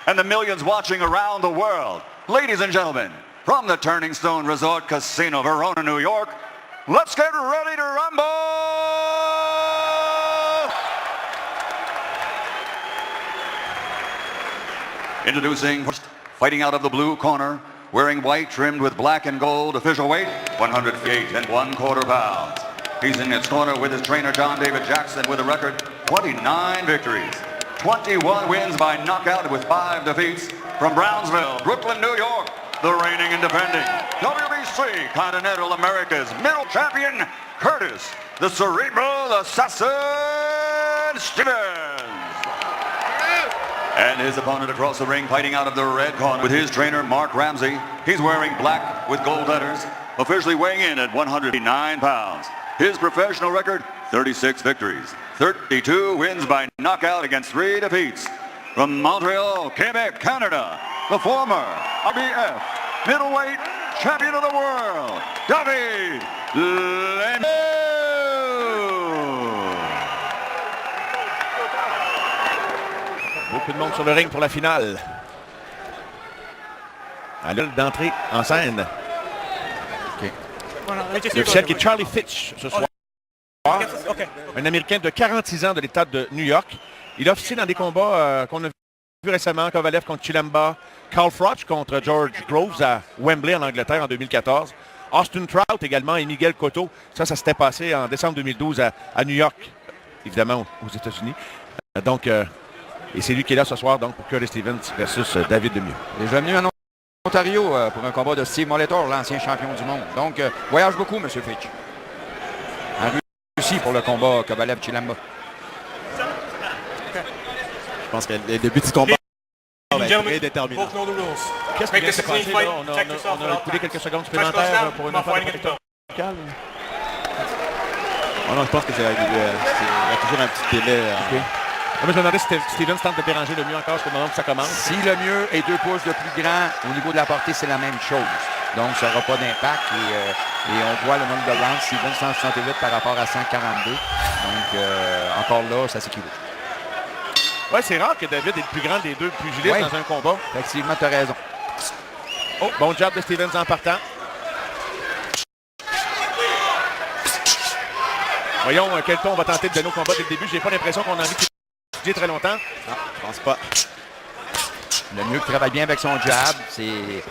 and the millions watching around the world. Ladies and gentlemen, from the Turning Stone Resort Casino, Verona, New York, let's get ready to rumble! Introducing, fighting out of the blue corner, wearing white trimmed with black and gold, official weight 108 1/4 pounds. He's in his corner with his trainer John David Jackson with a record 29 victories, 21 wins by knockout with 5 defeats. From Brownsville, Brooklyn, New York, the reigning and defending WBC Continental America's middle champion, Curtis, the Cerebral Assassin Stevens. And his opponent across the ring, fighting out of the red corner with his trainer, Mark Ramsey. He's wearing black with gold letters, officially weighing in at 109 pounds. His professional record, 36 victories, 32 wins by knockout against 3 defeats. From Montreal, Quebec, Canada, the former RBF middleweight champion of the world, David Lemieux. Beaucoup de monde sur le ring pour la finale. À l'heure d'entrée en scène. Okay. L'officiel qui est Charlie Fitch ce soir. Un Américain de 46 ans de l'État de New York. Il a officié dans des combats qu'on a vu récemment. Kovalev contre Chilemba. Carl Froch contre George Groves à Wembley en Angleterre en 2014. Austin Trout également et Miguel Cotto. Ça s'était passé en décembre 2012 à New York, évidemment aux États-Unis. Et c'est lui qui est là ce soir donc pour Curtis Stevens versus David Lemieux. Il est venu en Ontario pour un combat de Steve Molitor, l'ancien champion du monde. Donc, voyage beaucoup, M. Fitch. En Russie pour le combat Kovalev-Chilemba. Je pense que le début du combat va être très déterminant. Qu'est-ce qui vient de se passer là? On a coulé quelques secondes supplémentaires pour une affaire de locale. Oh non, je pense que il y a toujours un petit délai. Okay. Je me demandais si Stevens tente de déranger le mieux encore jusqu'au moment où ça commence. Si le mieux est 2 pouces de plus grand, au niveau de la portée, c'est la même chose. Donc, ça n'aura pas d'impact. Et on voit le nombre de rounds. Stevens 168 par rapport à 142. Donc, encore là, ça s'équivaut. Oui, c'est rare que David est le plus grand des deux pugilistes dans un combat. Effectivement, tu as raison. Oh, bon job de Stevens en partant. Voyons quel ton on va tenter de donner au combat dès le début. J'ai pas l'impression qu'on a envie de très longtemps. Non, je pense pas. Le mieux qui travaille bien avec son jab, c'est...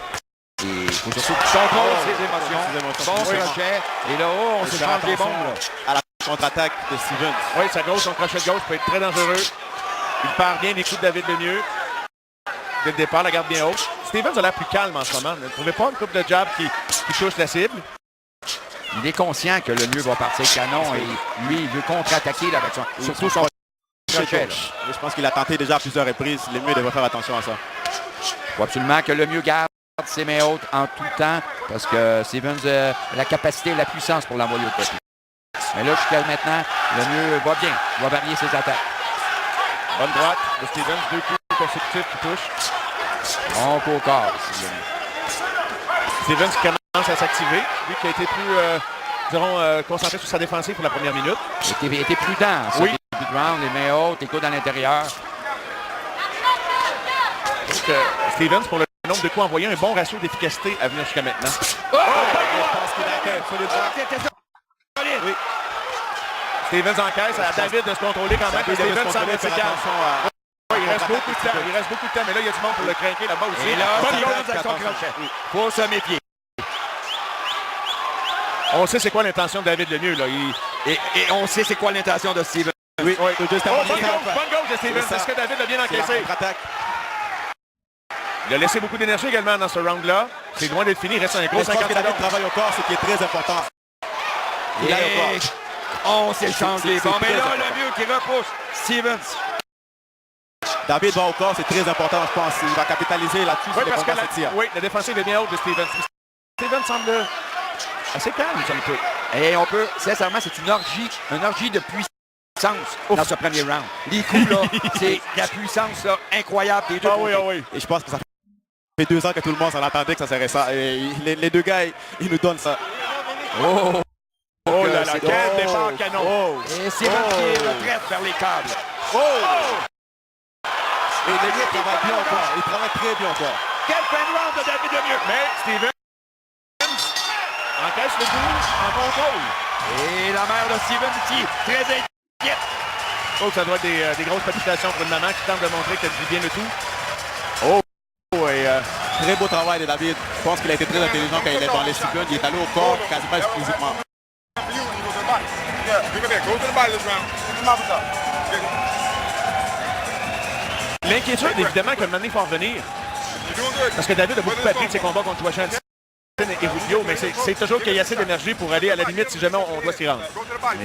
Il faut surtout qu'il contrôle ses émotions. Bon crochet. Et là, on se change les bombes. À la contre-attaque de Stevens. Oui, sa gauche, son crochet de gauche peut être très dangereux. Il part bien les coups de David Lemieux. Dès le départ, la garde bien haute. Stevens a l'air plus calme en ce moment. Ne trouvez pas une coupe de jab qui touche la cible? Il est conscient que le mieux va partir canon et lui, il veut contre-attaquer avec surtout son crochet. Je pense qu'il a tenté déjà à plusieurs reprises. Les mieux devraient faire attention à ça. Il faut absolument que le mieux garde ses mains hautes en tout temps parce que Stevens a la capacité et la puissance pour l'envoyer au côté. Mais là, jusqu'à maintenant, le mieux va bien. Il va varier ses attaques. Bonne droite de Stevens, 2 coups consécutifs qui touchent. Bon coup au corps. Stevens qui commence à s'activer. Lui qui a été plus, concentré sur sa défensive pour la première minute. Il était prudent. Oui. Début de round, les mains hautes, les coudes à l'intérieur. Donc, Stevens, pour le nombre de coups envoyés, un bon ratio d'efficacité à venir jusqu'à maintenant. Oh! Je pense qu'il a oui. Stevens encaisse à David de se contrôler quand même. Stevens semble être calme. Il reste beaucoup de temps. Il reste beaucoup de temps, mais là, il y a du monde pour le craquer là-bas aussi. Et là, faut se méfier. On sait c'est quoi l'intention de David Lemieux. Là. Et on sait c'est quoi l'intention de Stevens. Oui. Bonne gauche de Stevens. Est-ce que David a bien encaissé? Il a laissé beaucoup d'énergie également dans ce round-là. C'est loin d'être fini. Il reste un gros 50 secondes. Le travail au corps, ce qui est très important. Et on s'échange les bombes. Mais là, le mieux qui repousse Stevens. David va au corps, c'est très important, je pense. Il va capitaliser là-dessus. Oui, parce que la défensive est bien haute de Stevens. Stevens semble assez calme, somme toute. Et on peut, sincèrement, c'est une orgie de puissance dans ce premier round. Les coups, là, c'est la puissance là, incroyable des deux côtés. Oui. Et je pense que ça fait 2 ans que tout le monde s'en attendait que ça serait ça. Et les deux gars, ils nous donnent ça. Oh là là, quel départ canon. Et Stevens qui est retraite vers les câbles. Et Lemieux travaille bien encore. Il travaille très bien encore. Quel fin de round de David Lemieux. Mais Stevens encaisse le coup en contrôle. Et la mère de Stevens ici, très inquiète. Oh, ça doit être des grosses palpitations pour une maman qui tente de montrer qu'elle vit bien le tout. Oh, et Très beau travail de David. Je pense qu'il a été très intelligent quand il est dans les Stevens. Il est allé au corps quasiment exclusivement. l'inquiétude, évidemment, qu'à un moment donné, il faut en revenir. Parce que David a beaucoup appris de ses combats contre Washington et Rubio, mais c'est toujours qu'il y a assez d'énergie pour aller à la limite si jamais on doit s'y rendre.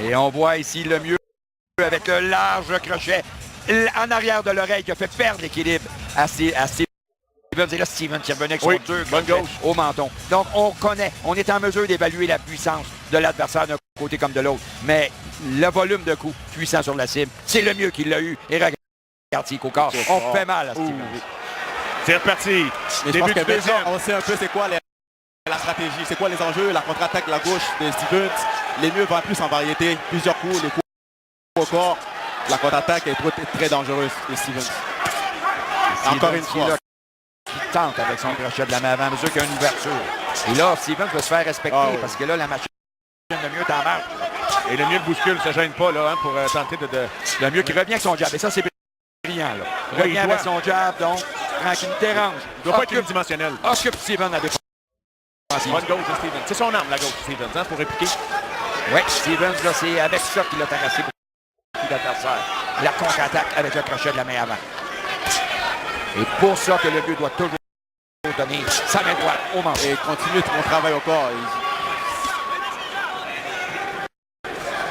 Et on voit ici le mieux avec le large crochet en arrière de l'oreille qui a fait perdre l'équilibre à Stevens. Et là, Stevens qui revenait avec son dur bonne crochet gauche au menton. Donc, on est en mesure d'évaluer la puissance de l'adversaire d'un côté comme de l'autre. Mais le volume de coups puissant sur la cible, c'est le mieux qu'il l'a eu. Et regarde, au corps, on fait mal à Stevens. C'est reparti. Mais je pense que maintenant, on sait un peu c'est quoi la stratégie, c'est quoi les enjeux, la contre-attaque de la gauche de Stevens. Les mieux vont plus en variété, plusieurs coups, les coups au corps. La contre-attaque est très dangereuse de Stevens. Encore une fois. Il tente avec son crochet de la main avant, à mesure qu'il y a une ouverture. Et là, Stevens veut se faire respecter parce que là, la machine de mieux t'en marche. Et le mieux le bouscule, ça gêne pas là, hein, pour tenter de... Le mieux qui revient avec son jab. Et ça, c'est brillant. Là. Oui, revient avec son jab, donc, tranquille, dérange. Il doit pas être unidimensionnel. Occupe Stevens à défense. Bonne gauche de Stevens. C'est son arme, la gauche de Stevens, hein, pour répliquer. Oui, Stevens, là, c'est avec ça qu'il a terrassé beaucoup d'adversaires. La contre-attaque avec le crochet de la main avant. Et pour ça que le but doit toujours donner sa main droite au manche. Et continue mon travail au corps.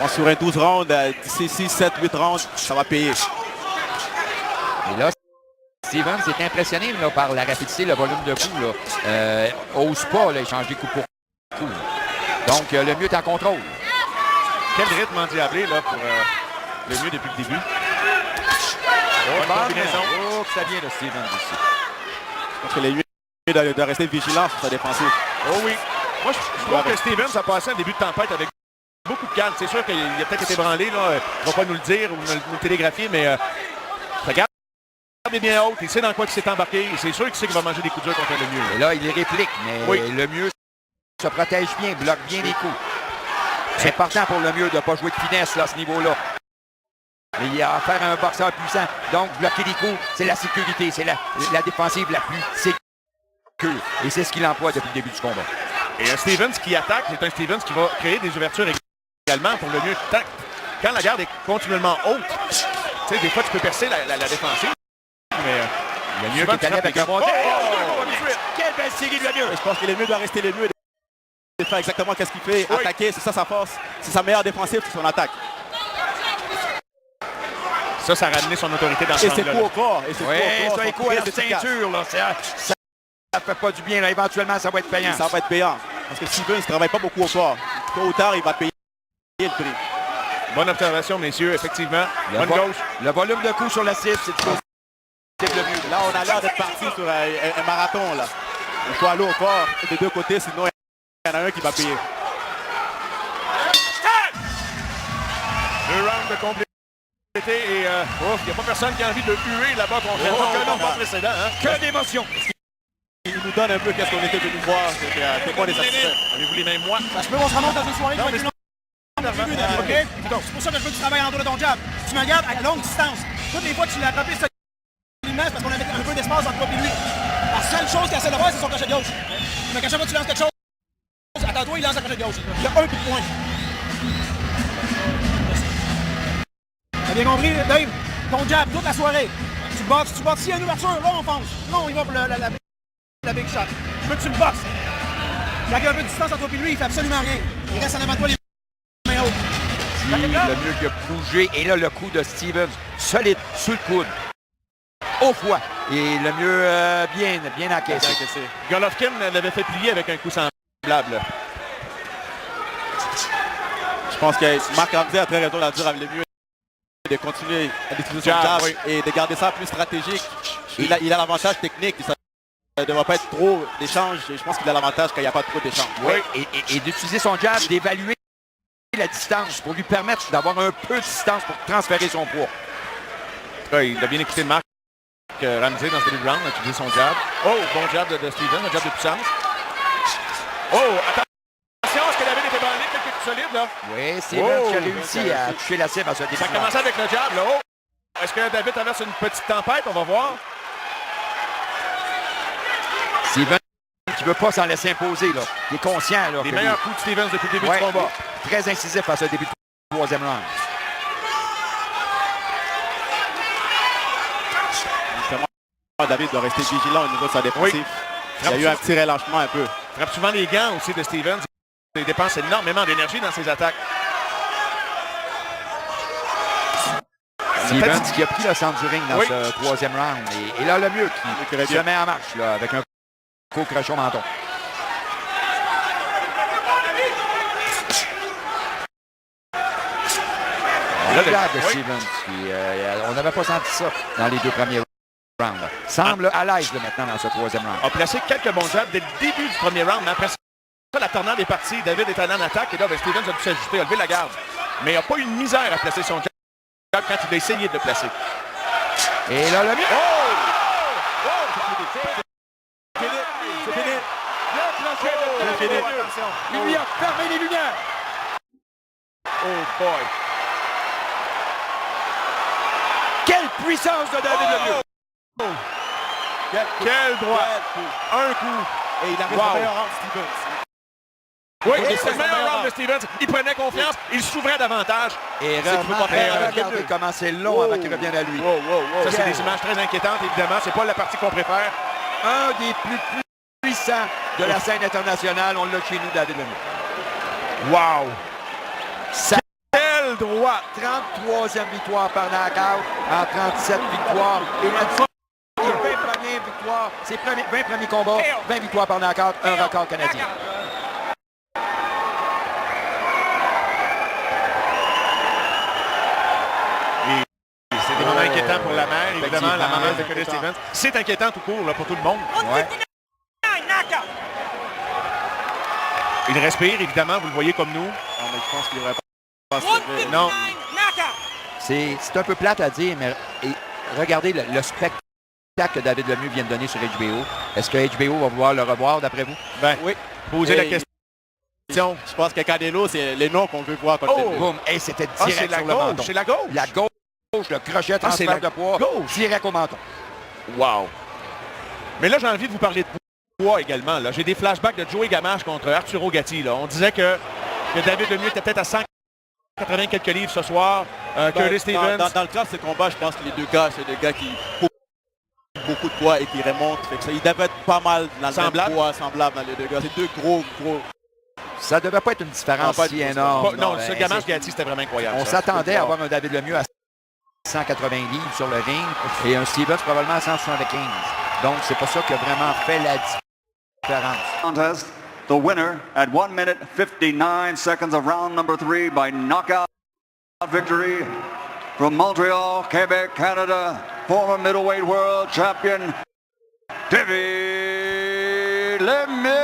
Bon, sur un 12 rounds, 6, 7, 8 rounds, ça va payer. Et là, Stevens est impressionné là, par la rapidité, le volume de coups. Ose pas là, échanger coup pour coup. Donc, le mieux est en contrôle. Quel rythme endiablé là, pour le mieux depuis le début. Oh, que ça vient de Stevens ici. Parce que les mieux de rester vigilant sur sa défensive. Oh oui. Moi, je trouve que Stevens a passé un début de tempête avec beaucoup de calme. C'est sûr qu'il a peut-être été branlé, là. Il ne va pas nous le dire ou nous le télégraphier, mais regarde, il est bien haut. Il sait dans quoi il s'est embarqué. C'est sûr qu'il sait qu'il va manger des coups durs contre le mieux. Et là, il réplique, mais le mieux se protège bien, bloque bien les coups. C'est important pour le mieux de ne pas jouer de finesse là, à ce niveau-là. Mais il a affaire à un boxeur puissant. Donc, bloquer les coups, c'est la sécurité. C'est la défensive la plus sécure. Et c'est ce qu'il emploie depuis le début du combat. Et un Stevens qui attaque, c'est un Stevens qui va créer des ouvertures également pour le mieux. Quand la garde est continuellement haute, tu sais, des fois, tu peux percer la défensive. Mais le mieux qui est allé avec un bon quelle belle série de le mieux! Je pense que le mieux doit rester le mieux. De faire exactement ce qu'il fait. Oui. Attaquer, c'est ça sa force. C'est sa meilleure défensive, c'est son attaque. Ça a ramené son autorité dans ce round-là. Et c'est coup au corps. Oui, ça est coup à la ceinture. Là, ça fait pas du bien. Là. Éventuellement, ça va être payant. Ça va être payant. Parce que Stevens ne travaille pas beaucoup au corps. Tôt ou tard, il va payer le prix. Bonne observation, messieurs, effectivement. Bonne gauche. Le volume de coups sur la cible, c'est le mieux. Là, on a l'air d'être parti sur un marathon. Là. Il faut aller au corps des deux côtés, sinon il y en a un qui va payer. 2 rounds de complété et il n'y a pas personne qui a envie de huer là-bas contre un combat précédent. Hein? Que d'émotion! Il nous donne un peu qu'est-ce qu'on était venu voir. C'est quoi les satisfaits? Avez-vous les mêmes mois? Ça se peut qu'on se remonte dans une soirée. OK? C'est pour ça que je veux que tu travailles en dos de ton jab. Tu me regardes à longue distance. Toutes les fois que tu l'as attrapé solidement, c'est parce qu'on avait un peu d'espace entre toi et lui. La seule chose qu'il essaie de faire, c'est son crochet de gauche. Mais quand chaque fois que tu lances quelque chose, attends-toi, il lance la crochet de gauche. Il y a un coup de poing. T'as bien compris, Dave? Ton jab toute la soirée. Tu boxes, s'il y a une ouverture, là on fonce. Là on y va pour la big shot. Je veux que tu le boxes. Quand il y a un peu de distance entre toi et lui, il fait absolument rien. Il reste en avant de toi les mains hautes. Le mieux qui a bougé. Et là, le coup de Stevens, solide, sous le coude. Au foie. Et le mieux bien encaissé. Golovkin l'avait fait plier avec un coup semblable. Je pense que Marc Ramsey a très raison de dire avec le mieux de continuer à utiliser son jab et de garder ça plus stratégique. Il a l'avantage technique. Ça ne devrait pas être trop d'échanges. Je pense qu'il a l'avantage quand il n'y a pas trop d'échanges. Oui, et d'utiliser son jab, d'évaluer la distance pour lui permettre d'avoir un peu de distance pour transférer son poids. Il a bien écouté Marc. Ramsey dans ce début de round, a utilisé son jab. Oh, bon jab de Stevens, un jab de puissance. Oh, attention, est-ce que David était bandé, quelques coups solides, là? Oui, Stevens qui a réussi à toucher la cible à ce début. Ça a commencé avec le jab, là. Oh! Est-ce que David traverse une petite tempête? On va voir. Stevens qui ne veut pas s'en laisser imposer, là. Il est conscient, là. Les meilleurs coups de Stevens depuis le début du combat. Très incisif à ce début de troisième round. Justement, David doit rester vigilant au niveau de sa défensive. Il y a eu un petit relâchement un peu. Frappe souvent les gants aussi de Stevens. Il dépense énormément d'énergie dans ses attaques. Stevens qui a pris le centre du ring dans ce troisième round. Et là, le mieux qui se met en marche là, avec un coup crochet au menton. Regarde Stevens. On n'avait pas senti ça dans les deux premiers rounds. Là. Semble à l'aise maintenant dans ce troisième round. A placé quelques bons jabs dès le début du premier round, mais après ça, la tornade est partie. David est allé en attaque et là, Stevens a dû s'ajuster, a levé la garde. Mais il n'a pas eu de misère à placer son jab quand il a essayé de le placer. Et là, le mieux. C'est fini. Il lui a fermé les lumières. Oh boy. Quelle puissance de David Lemieux. Quel droit. Un coup. Et il arrive au meilleur round, Stevens. Oui, c'est le meilleur round de Stevens. Il prenait confiance, il s'ouvrait davantage. Et regardez comment c'est long avant qu'il revienne à lui. Ça, c'est des images très inquiétantes, évidemment. C'est pas la partie qu'on préfère. Un des plus puissants de la scène internationale. On l'a chez nous, David Lemieux. Wow! Ça, Quel droit! 33e victoire par knockout en 37 victoires. Et là-dessus, les 20 premières victoires, c'est 20 premiers combats, 20 victoires par knockout, un record canadien. C'est des moments inquiétants pour la mère, évidemment, la maman de Curtis Stevens. C'est inquiétant tout court là, pour tout le monde. Ouais. Il respire, évidemment, vous le voyez comme nous. Ah, mais je pense qu'il devrait pas Non. C'est un peu plate à dire, mais regardez le spectacle que David Lemieux vient de donner sur HBO. Est-ce que HBO va vouloir le revoir, d'après vous? Ben, oui. Posez la question. Je pense que Canelo, c'est les noms qu'on veut voir contre lui. Boum! Hey, c'était Ah, direct c'est la sur le gauche, menton. c'est la gauche. La gauche, le crochet, transfert de poids, direct au menton. Wow! Mais là, j'ai envie de vous parler de poids également. J'ai des flashbacks de Joey Gamache contre Arturo Gatti. Là. On disait que David Lemieux était peut-être à 180 quelques livres ce soir. Curtis Stevens. Dans le cas de ce combat, je pense que les deux gars, c'est des gars qui beaucoup de poids et qui remontent. Ils devaient être pas mal dans le même poids, semblable dans les deux gars. C'est deux gros. Ça devait pas être une différence si énorme. Non, ce Gamache-Gatti, c'était vraiment incroyable. On s'attendait à avoir un David Lemieux à 180 livres sur le ring et un Stevens probablement à 175. Donc, c'est pas ça qui a vraiment fait la différence. Contest, the winner at 1 minute 59 seconds of round number 3 by knockout victory from Montreal, Quebec, Canada, former middleweight world champion, David Lemieux.